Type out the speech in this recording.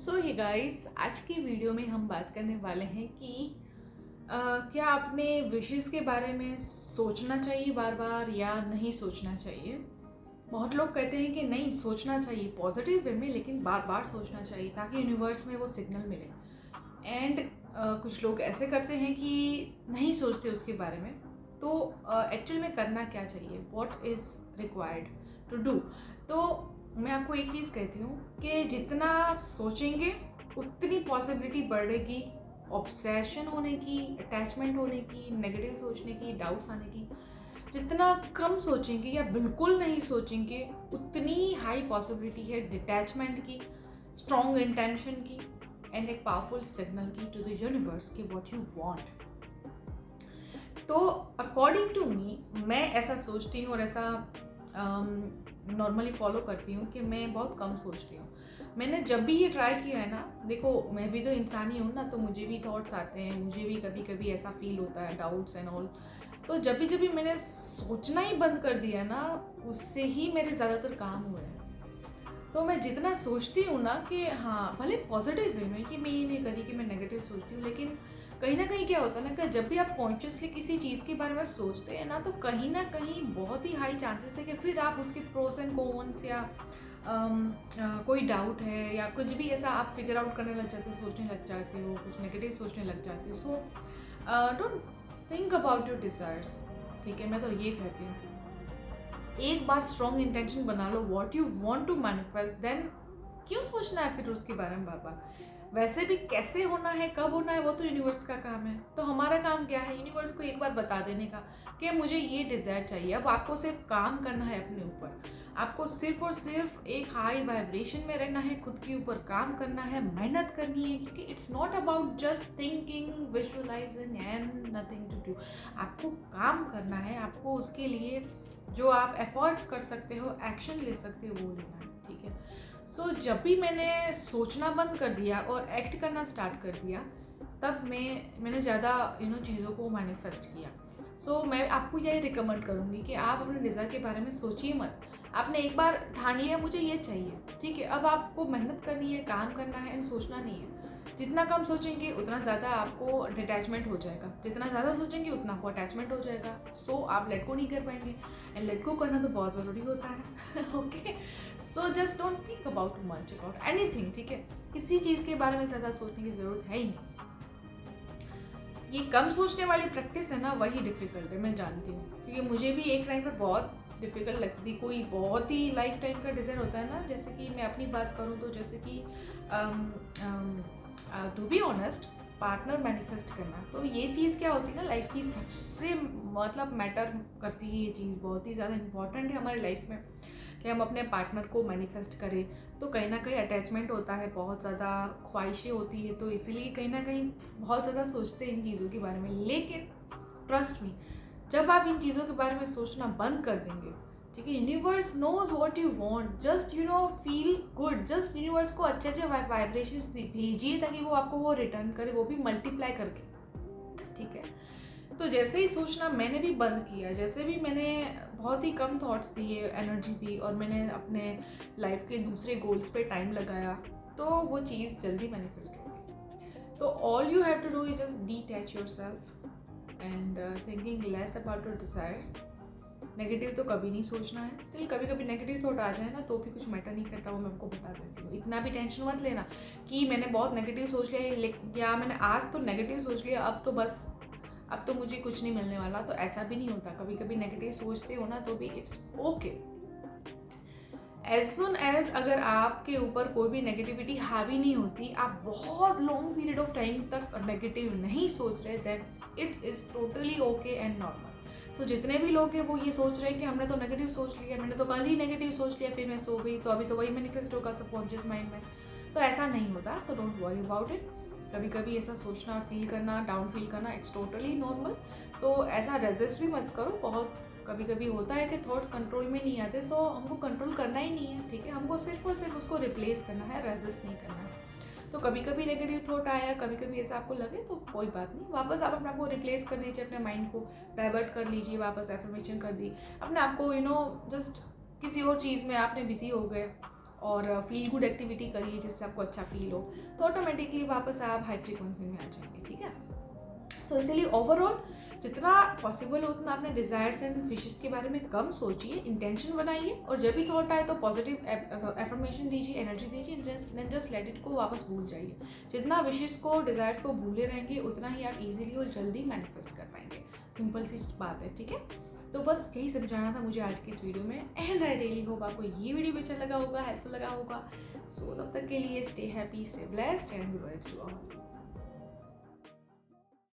सो ये गाइस, आज की वीडियो में हम बात करने वाले हैं कि क्या आपने विशेस के बारे में सोचना चाहिए बार बार या नहीं सोचना चाहिए। बहुत लोग कहते हैं कि नहीं, सोचना चाहिए पॉजिटिव वे में, लेकिन बार बार सोचना चाहिए ताकि यूनिवर्स में वो सिग्नल मिले। एंड कुछ लोग ऐसे करते हैं कि नहीं सोचते उसके बारे में। तो एक्चुअल में करना क्या चाहिए, what is required to do. तो मैं आपको एक चीज़ कहती हूँ कि जितना सोचेंगे उतनी पॉसिबिलिटी बढ़ेगी ऑब्सेशन होने की, अटैचमेंट होने की, नेगेटिव सोचने की, डाउट्स आने की। जितना कम सोचेंगे या बिल्कुल नहीं सोचेंगे उतनी हाई पॉसिबिलिटी है डिटैचमेंट की, स्ट्रॉन्ग इंटेंशन की, एंड एक पावरफुल सिग्नल की टू द यूनिवर्स की व्हाट यू वांट। तो अकॉर्डिंग टू मी, मैं ऐसा सोचती हूँ और ऐसा नॉर्मली फॉलो करती हूँ कि मैं बहुत कम सोचती हूँ। मैंने जब भी ये ट्राई किया है ना, देखो मैं भी तो इंसान ही हूँ ना, तो मुझे भी थॉट्स आते हैं, मुझे भी कभी कभी ऐसा फील होता है, डाउट्स एंड ऑल। तो जब भी मैंने सोचना ही बंद कर दिया ना, उससे ही मेरे ज़्यादातर काम हुए हैं। तो मैं जितना सोचती हूँ ना कि हाँ, भले पॉजिटिव वे में, कि मैं ये नहीं करी कि मैं नेगेटिव सोचती हूँ, लेकिन कहीं ना कहीं क्या होता है ना कि जब भी आप कॉन्शियसली किसी चीज़ के बारे में सोचते हैं ना, तो कहीं ना कहीं बहुत ही हाई चांसेस है कि फिर आप उसके प्रोस एंड कॉन्स या कोई डाउट है या कुछ भी ऐसा आप फिगर आउट करने लग जाते हो, सोचने लग जाते हो, कुछ नेगेटिव सोचने लग जाते हो। So don't think about your desires. ठीक है, मैं तो ये कहती हूँ, एक बार स्ट्रॉन्ग इंटेंशन बना लो what you want to manifest, then क्यों सोचना है फिर उसके बारे में बार बार। वैसे भी कैसे होना है, कब होना है, वो तो यूनिवर्स का काम है। तो हमारा काम क्या है, यूनिवर्स को एक बार बता देने का कि मुझे ये डिज़ायर चाहिए। अब आपको सिर्फ काम करना है अपने ऊपर, आपको सिर्फ और सिर्फ एक हाई वाइब्रेशन में रहना है, खुद के ऊपर काम करना है, मेहनत करनी है, क्योंकि it's not about just thinking, visualising and nothing to do. आपको काम करना है, आपको उसके लिए जो आप एफर्ट्स कर सकते हो, एक्शन ले सकते हो, वो लेना है। ठीक है। सो जब भी मैंने सोचना बंद कर दिया और एक्ट करना स्टार्ट कर दिया, तब मैंने ज़्यादा चीज़ों को मैनिफेस्ट किया। सो मैं आपको यही रिकमेंड करूँगी कि आप अपने डिज़ायर के बारे में सोचिए मत। आपने एक बार ठान लिया मुझे ये चाहिए, ठीक है, अब आपको मेहनत करनी है, काम करना है एंड सोचना नहीं है। जितना कम सोचेंगे उतना ज़्यादा आपको डिटैचमेंट हो जाएगा, जितना ज़्यादा सोचेंगे उतना आपको अटैचमेंट हो जाएगा। सो आप लेट को नहीं कर पाएंगे, एंड लेट को करना तो बहुत ज़रूरी होता है। Okay, so just don't think about much about anything. ठीक है, किसी चीज़ के बारे में ज़्यादा सोचने की ज़रूरत है ही नहीं। ये कम सोचने वाली प्रैक्टिस है ना, वही डिफ़िकल्ट है, मैं जानती हूँ, क्योंकि मुझे भी एक टाइम पर बहुत डिफ़िकल्ट लगती थी। कोई बहुत ही लाइफ टाइम का डिज़ायर होता है ना, जैसे कि मैं अपनी बात करूँ तो जैसे कि to be honest, partner manifest करना, तो ये चीज़ क्या होती है ना, लाइफ की सबसे मतलब मैटर करती है। ये चीज़ बहुत ही ज़्यादा इंपॉर्टेंट है हमारी लाइफ में कि हम अपने पार्टनर को मैनिफेस्ट करें। तो कहीं ना कहीं अटैचमेंट होता है, बहुत ज़्यादा ख्वाहिशें होती है, तो इसीलिए कहीं ना कहीं बहुत ज़्यादा सोचते हैं इन चीज़ों के बारे में। लेकिन ट्रस्ट मी, जब आप इन चीज़ों के बारे में सोचना बंद कर देंगे, ठीक है, universe knows what you want, just feel good, just universe को अच्छे अच्छे वाइब्रेशंस भेजिए ताकि वो आपको वो रिटर्न करे, वो भी मल्टीप्लाई करके। ठीक है, तो जैसे ही सोचना मैंने भी बंद किया, जैसे भी मैंने बहुत ही कम थॉट्स दिए, एनर्जी दी, और मैंने अपने लाइफ के दूसरे गोल्स पे टाइम लगाया, तो वो चीज़ जल्दी मैनिफेस्ट होगी। तो all you have to do is just detach yourself and thinking less about your desires. Negative तो कभी नहीं सोचना है। स्टिल कभी कभी नेगेटिव थॉट आ जाए ना, तो भी कुछ मैटर नहीं करता, वो मैं आपको बता देती हूँ। इतना भी टेंशन मत लेना कि मैंने बहुत नेगेटिव सोच लिया या मैंने आज तो नेगेटिव सोच लिया, अब तो बस, अब तो मुझे कुछ नहीं मिलने वाला। तो ऐसा भी नहीं होता। कभी कभी नेगेटिव सोचते हो ना, तो भी it's okay. As soon as अगर आपके ऊपर कोई भी नेगेटिविटी हावी नहीं होती, आप बहुत लॉन्ग पीरियड ऑफ टाइम तक नेगेटिव नहीं सोच रहे, then it is totally okay and normal. So जितने भी लोग हैं वो ये सोच रहे हैं कि हमने तो नेगेटिव सोच लिया, मैंने तो कल ही नेगेटिव सोच लिया, फिर मैं सो गई, तो अभी तो वही मैनिफेस्ट होगा सबकॉन्शियस माइंड में। तो ऐसा नहीं होता। So don't worry about it. कभी कभी ऐसा सोचना, फील करना, डाउन फील करना, इट्स टोटली नॉर्मल। तो ऐसा रेजिस्ट भी मत करो। बहुत कभी कभी होता है कि थॉट्स कंट्रोल में नहीं आते, सो हमको कंट्रोल करना ही नहीं है। ठीक है, हमको सिर्फ और सिर्फ उसको रिप्लेस करना है, रेजिस्ट नहीं करना है। तो कभी कभी नेगेटिव थॉट आया, कभी कभी ऐसा आपको लगे, तो कोई बात नहीं, वापस आप अपने आप को रिप्लेस कर दीजिए, अपने माइंड को डाइवर्ट कर लीजिए, वापस एफर्मेशन कर दी अपने आप को, जस्ट किसी और चीज़ में आपने बिजी हो गए, और फील गुड एक्टिविटी करिए जिससे आपको अच्छा फील हो, तो ऑटोमेटिकली वापस आप हाई फ्रीक्वेंसी में आ जाएंगे, ठीक है। सो इसीलिए ओवरऑल जितना पॉसिबल हो उतना अपने डिज़ायर्स एंड विशेस के बारे में कम सोचिए, इंटेंशन बनाइए, और जब भी थॉट आए तो पॉजिटिव एफर्मेशन दीजिए, एनर्जी दीजिए, देन जस्ट लेट इट को वापस भूल जाइए। जितना विशेस को, डिज़ायर्स को भूले रहेंगे उतना ही आप इजीली और जल्दी मैनिफेस्ट कर पाएंगे। सिंपल सी बात है, ठीक है। तो बस यही समझाना था मुझे आज की इस वीडियो में, एंड आई रियली होप आपको ये वीडियो भी अच्छा लगा होगा, हेल्पफुल लगा होगा। सो तब तक के लिए stay happy, stay blessed and good vibes to all.